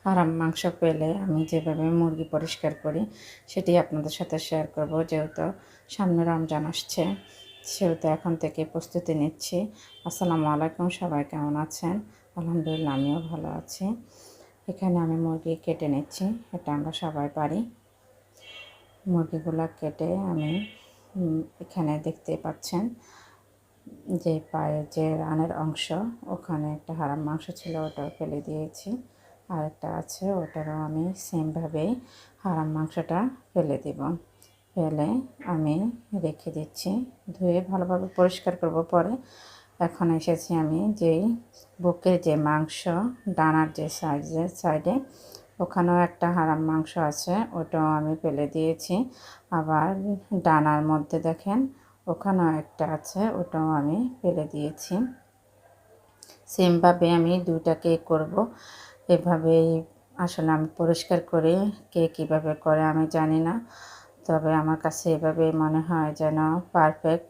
হারাম মাংস পেলে আমি যেভাবে মুরগি পরিষ্কার করি সেটি আপনাদের সাথে শেয়ার করব। যেহেতু সামনে রমজান আসছে, সেহেতু এখন থেকে প্রস্তুতি নিচ্ছি। আসসালামু আলাইকুম, সবাই কেমন আছেন? আলহামদুলিল্লাহ, আমিও ভালো আছি। এখানে আমি মুরগি কেটে নিচ্ছি, এটা আমরা সবাই পারি। মুরগিগুলো কেটে আমি এখানে দেখতে পাচ্ছেন যে পায়ের যে রানের অংশ, ওখানে একটা হারাম মাংস ছিল, ওটাও ফেলে দিয়েছি। আরেকটা আছে, ওটারও আমি সেমভাবেই হারাম মাংসটা ফেলে দিব। ফেলে আমি রেখে দিচ্ছি, ধুয়ে ভালোভাবে পরিষ্কার করব পরে। এখন এসেছি আমি যেই বুকের যে মাংস, ডানার যে সাইডে ওখানেও একটা হারাম মাংস আছে, ওটাও আমি ফেলে দিয়েছি। আবার ডানার মধ্যে দেখেন ওখানেও একটা আছে, ওটাও আমি ফেলে দিয়েছি। সেমভাবে আমি দুইটাকে করব। এভাবেই আসলে আমি পরিষ্কার করে, কে কীভাবে করে আমি জানি না, তবে আমার কাছে এভাবে মনে হয় যেন পারফেক্ট